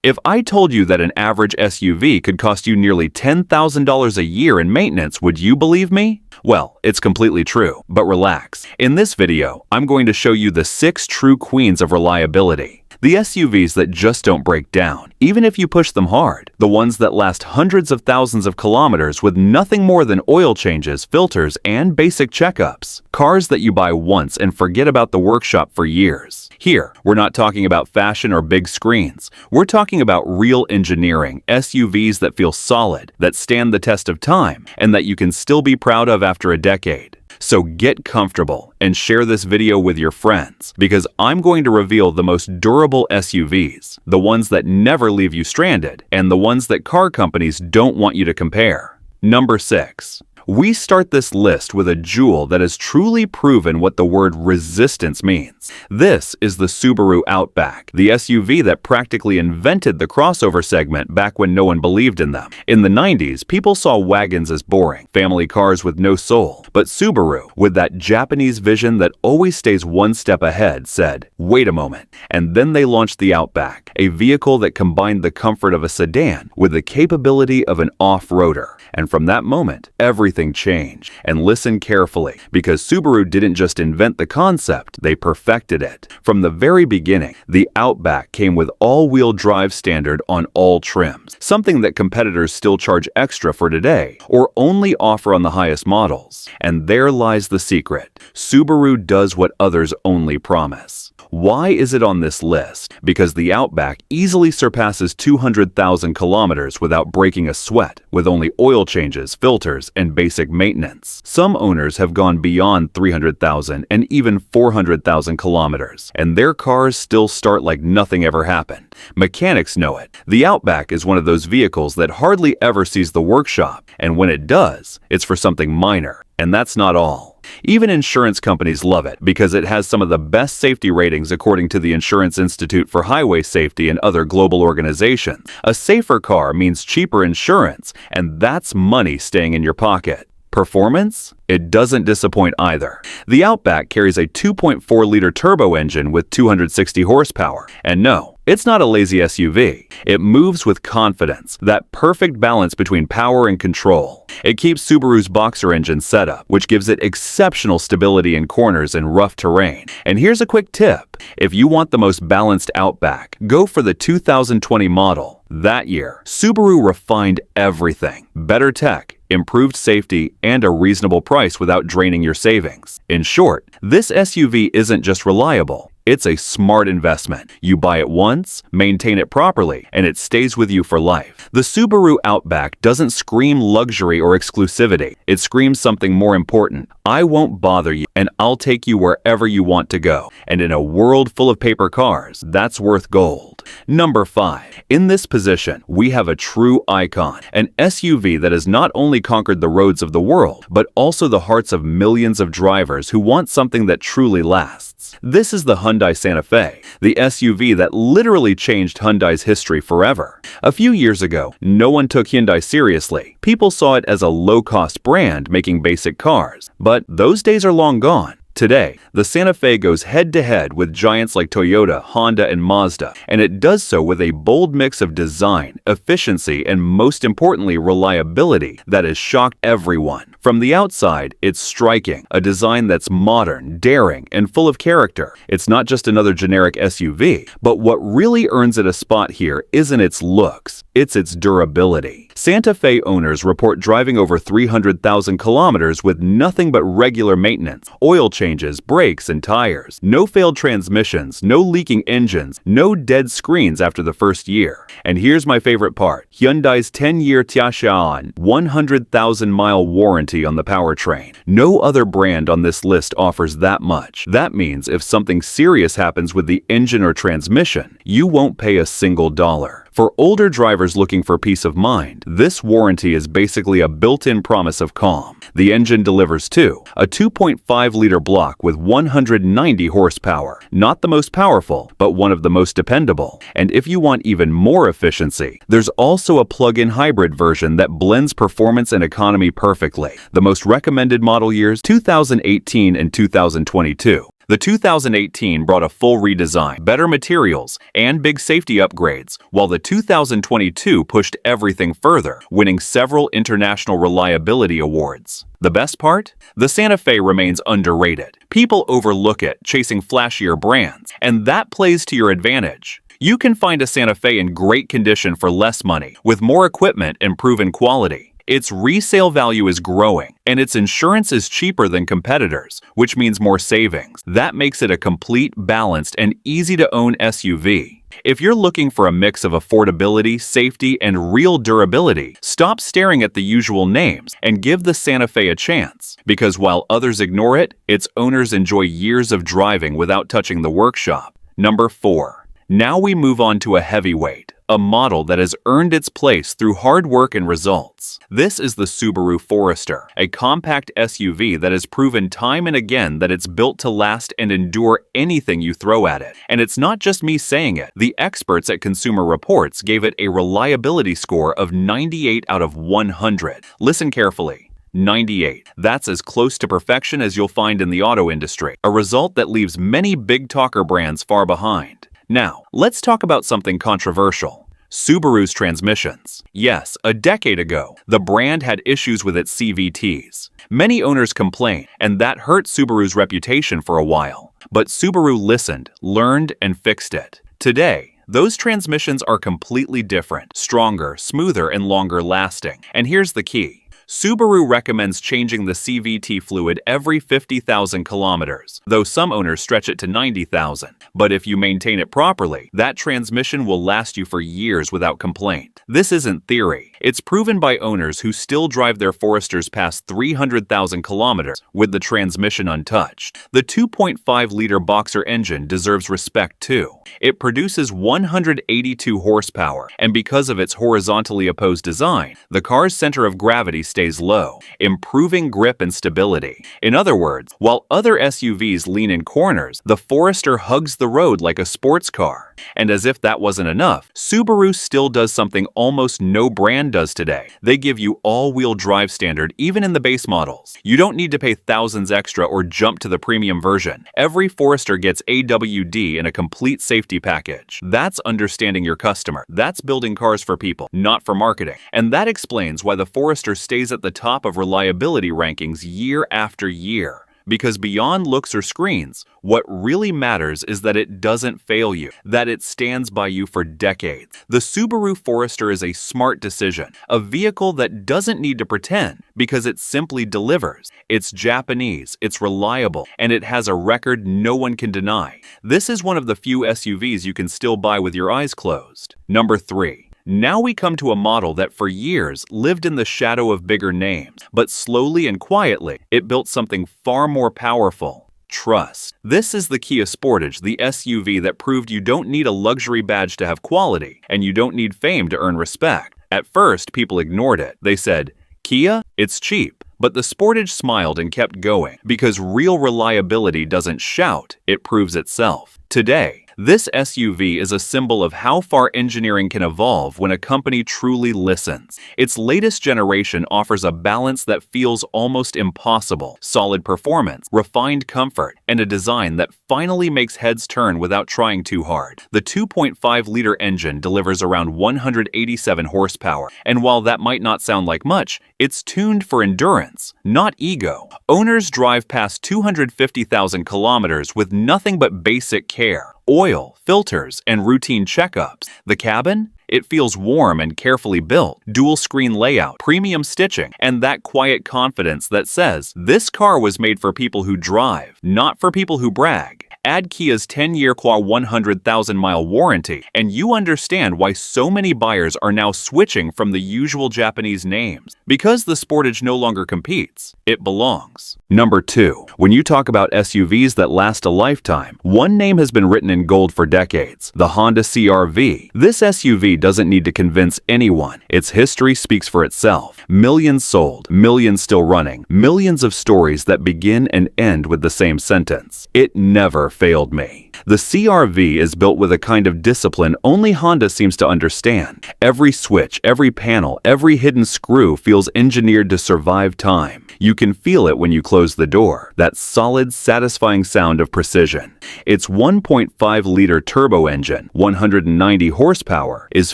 If I told you that an average SUV could cost you nearly $10,000 a year in maintenance, would you believe me? Well, it's completely true, but relax. In this video, I'm going to show you the 6 true queens of reliability. The SUVs that just don't break down, even if you push them hard. The ones that last hundreds of thousands of kilometers with nothing more than oil changes, filters, and basic checkups. Cars that you buy once and forget about the workshop for years. Here, we're not talking about fashion or big screens. We're talking about real engineering, SUVs that feel solid, that stand the test of time, and that you can still be proud of after a decade. So get comfortable and share this video with your friends, because I'm going to reveal the most durable SUVs, the ones that never leave you stranded, and the ones that car companies don't want you to compare. Number 6. We start this list with a jewel that has truly proven what the word resistance means. This is the Subaru Outback, the SUV that practically invented the crossover segment back when no one believed in them. In the 90s, people saw wagons as boring, family cars with no soul. But Subaru, with that Japanese vision that always stays one step ahead, said, "Wait a moment." And then they launched the Outback, a vehicle that combined the comfort of a sedan with the capability of an off-roader. And from that moment, everything changed. And listen carefully, because Subaru didn't just invent the concept, they perfected it. From the very beginning, the Outback came with all-wheel drive standard on all trims, something that competitors still charge extra for today, or only offer on the highest models. And there lies the secret. Subaru does what others only promise. Why is it on this list? Because the Outback easily surpasses 200,000 kilometers without breaking a sweat, with only oil changes, filters, and basic maintenance. Some owners have gone beyond 300,000 and even 400,000 kilometers, and their cars still start like nothing ever happened. Mechanics know it. The Outback is one of those vehicles that hardly ever sees the workshop, and when it does, it's for something minor. And that's not all. Even insurance companies love it because it has some of the best safety ratings according to the Insurance Institute for Highway Safety and other global organizations. A safer car means cheaper insurance, and that's money staying in your pocket. Performance? It doesn't disappoint either. The Outback carries a 2.4-liter turbo engine with 260 horsepower. And no, it's not a lazy SUV. It moves with confidence, that perfect balance between power and control. It keeps Subaru's Boxer engine setup, which gives it exceptional stability in corners and rough terrain. And here's a quick tip. If you want the most balanced Outback, go for the 2020 model. That year, Subaru refined everything. Better tech, improved safety, and a reasonable price without draining your savings. In short, this SUV isn't just reliable. It's a smart investment. You buy it once, maintain it properly, and it stays with you for life. The Subaru Outback doesn't scream luxury or exclusivity. It screams something more important. I won't bother you, and I'll take you wherever you want to go. And in a world full of paper cars, that's worth gold. Number 5. In this position, we have a true icon, an SUV that has not only conquered the roads of the world, but also the hearts of millions of drivers who want something that truly lasts. This is the Hyundai Santa Fe, the SUV that literally changed Hyundai's history forever. A few years ago, no one took Hyundai seriously. People saw it as a low-cost brand making basic cars. But those days are long gone. Today, the Santa Fe goes head-to-head with giants like Toyota, Honda, and Mazda, and it does so with a bold mix of design, efficiency, and most importantly, reliability that has shocked everyone. From the outside, it's striking, a design that's modern, daring, and full of character. It's not just another generic SUV, but what really earns it a spot here isn't its looks, it's its durability. Santa Fe owners report driving over 300,000 kilometers with nothing but regular maintenance, oil changes, brakes, and tires. No failed transmissions, no leaking engines, no dead screens after the first year. And here's my favorite part. Hyundai's 10-year Tiashan 100,000-mile warranty on the powertrain. No other brand on this list offers that much. That means if something serious happens with the engine or transmission, you won't pay a single dollar. For older drivers looking for peace of mind, this warranty is basically a built-in promise of calm. The engine delivers too, a 2.5-liter block with 190 horsepower. Not the most powerful, but one of the most dependable. And if you want even more efficiency, there's also a plug-in hybrid version that blends performance and economy perfectly. The most recommended model years, 2018 and 2022. The 2018 brought a full redesign, better materials, and big safety upgrades, while the 2022 pushed everything further, winning several international reliability awards. The best part? The Santa Fe remains underrated. People overlook it, chasing flashier brands, and that plays to your advantage. You can find a Santa Fe in great condition for less money, with more equipment and proven quality. Its resale value is growing, and its insurance is cheaper than competitors, which means more savings. That makes it a complete, balanced, and easy-to-own SUV. If you're looking for a mix of affordability, safety, and real durability, stop staring at the usual names and give the Santa Fe a chance. Because while others ignore it, its owners enjoy years of driving without touching the workshop. Number 4. Now we move on to a heavyweight, a model that has earned its place through hard work and results. This is the Subaru Forester, a compact SUV that has proven time and again that it's built to last and endure anything you throw at it. And it's not just me saying it. The experts at Consumer Reports gave it a reliability score of 98 out of 100. Listen carefully. 98. That's as close to perfection as you'll find in the auto industry, a result that leaves many big talker brands far behind. Now, let's talk about something controversial. Subaru's transmissions. Yes, a decade ago, the brand had issues with its CVTs. Many owners complained, and that hurt Subaru's reputation for a while. But Subaru listened, learned, and fixed it. Today, those transmissions are completely different, stronger, smoother, and longer lasting. And here's the key. Subaru recommends changing the CVT fluid every 50,000 kilometers, though some owners stretch it to 90,000. But if you maintain it properly, that transmission will last you for years without complaint. This isn't theory. It's proven by owners who still drive their Foresters past 300,000 kilometers with the transmission untouched. The 2.5-liter boxer engine deserves respect too. It produces 182 horsepower, and because of its horizontally opposed design, the car's center of gravity stays low, improving grip and stability. In other words, while other SUVs lean in corners, the Forester hugs the road like a sports car. And as if that wasn't enough, Subaru still does something almost no brand does today. They give you all-wheel drive standard even in the base models. You don't need to pay thousands extra or jump to the premium version. Every Forester gets AWD in a complete safety package. That's understanding your customer. That's building cars for people, not for marketing. And that explains why the Forester stays at the top of reliability rankings year after year. Because beyond looks or screens, what really matters is that it doesn't fail you, that it stands by you for decades. The Subaru Forester is a smart decision, a vehicle that doesn't need to pretend because it simply delivers. It's Japanese, it's reliable, and it has a record no one can deny. This is one of the few SUVs you can still buy with your eyes closed. Number 3. Now we come to a model that for years lived in the shadow of bigger names, but slowly and quietly, it built something far more powerful: trust. This is the Kia Sportage, the SUV that proved you don't need a luxury badge to have quality, and you don't need fame to earn respect. At first, people ignored it. They said, "Kia? It's cheap." But the Sportage smiled and kept going, because real reliability doesn't shout, it proves itself. Today, this SUV is a symbol of how far engineering can evolve when a company truly listens. Its latest generation offers a balance that feels almost impossible: solid performance, refined comfort, and a design that finally makes heads turn without trying too hard. The 2.5-liter engine delivers around 187 horsepower, and while that might not sound like much, it's tuned for endurance, not ego. Owners drive past 250,000 kilometers with nothing but basic care: oil, filters, and routine checkups. The cabin? It feels warm and carefully built. Dual-screen layout, premium stitching, and that quiet confidence that says, this car was made for people who drive, not for people who brag. Add Kia's 10-year 100,000-mile warranty, and you understand why so many buyers are now switching from the usual Japanese names. Because the Sportage no longer competes, it belongs. Number 2. When you talk about SUVs that last a lifetime, one name has been written in gold for decades: the Honda CR-V. This SUV doesn't need to convince anyone. Its history speaks for itself. Millions sold, millions still running, millions of stories that begin and end with the same sentence: it never failed me. The CR-V is built with a kind of discipline only Honda seems to understand. Every switch, every panel, every hidden screw feels engineered to survive time. You can feel it when you close the door, that solid, satisfying sound of precision. Its 1.5-liter turbo engine, 190 horsepower, is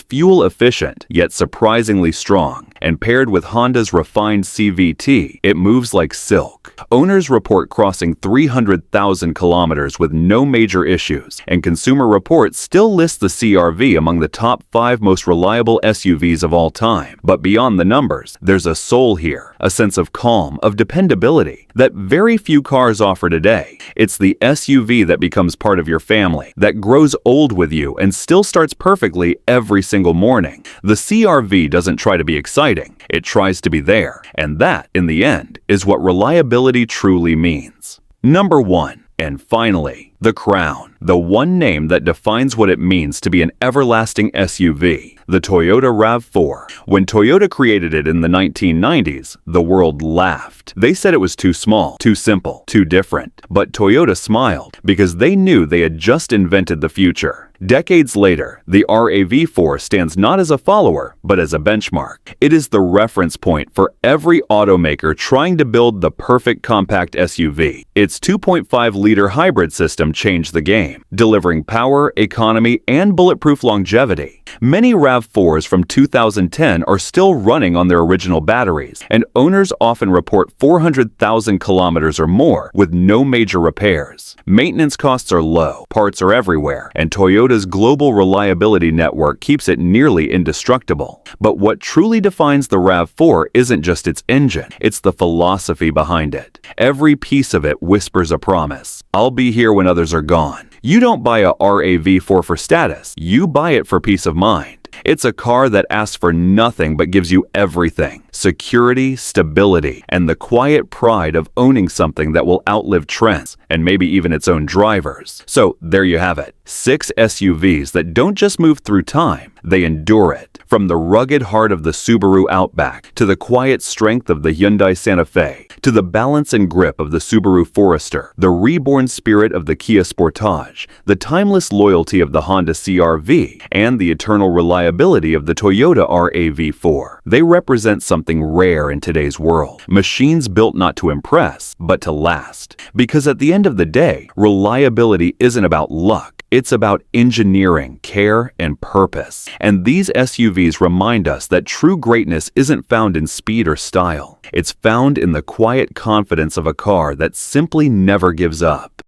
fuel-efficient, yet surprisingly strong, and paired with Honda's refined CVT, it moves like silk. Owners report crossing 300,000 kilometers with no major issues, and Consumer Reports still lists the CR-V among the top 5 most reliable SUVs of all time. But beyond the numbers, there's a soul here, a sense of calm, of dependability, that very few cars offer today. It's the SUV that becomes part of your family, that grows old with you and still starts perfectly every single morning. The CR-V doesn't try to be exciting, it tries to be there, and that, in the end, is what reliability truly means. Number 1. And finally, the crown, the one name that defines what it means to be an everlasting SUV, the Toyota RAV4. When Toyota created it in the 1990s, the world laughed. They said it was too small, too simple, too different. But Toyota smiled because they knew they had just invented the future. Decades later, the RAV4 stands not as a follower, but as a benchmark. It is the reference point for every automaker trying to build the perfect compact SUV. Its 2.5-liter hybrid system changed the game, delivering power, economy, and bulletproof longevity. Many RAV4s from 2010 are still running on their original batteries, and owners often report 400,000 kilometers or more with no major repairs. Maintenance costs are low, parts are everywhere, and Toyota's global reliability network keeps it nearly indestructible. But what truly defines the RAV4 isn't just its engine, it's the philosophy behind it. Every piece of it whispers a promise. I'll be here when others are gone. You don't buy a RAV4 for status, you buy it for peace of mind. It's a car that asks for nothing but gives you everything: security, stability, and the quiet pride of owning something that will outlive trends and maybe even its own drivers. So there you have it. 6 SUVs that don't just move through time, they endure it. From the rugged heart of the Subaru Outback, to the quiet strength of the Hyundai Santa Fe, to the balance and grip of the Subaru Forester, the reborn spirit of the Kia Sportage, the timeless loyalty of the Honda CR-V, and the eternal reliability of the Toyota RAV4. They represent something rare in today's world. Machines built not to impress, but to last. Because at the end of the day, reliability isn't about luck. It's about engineering, care, and purpose. And these SUVs remind us that true greatness isn't found in speed or style. It's found in the quiet confidence of a car that simply never gives up.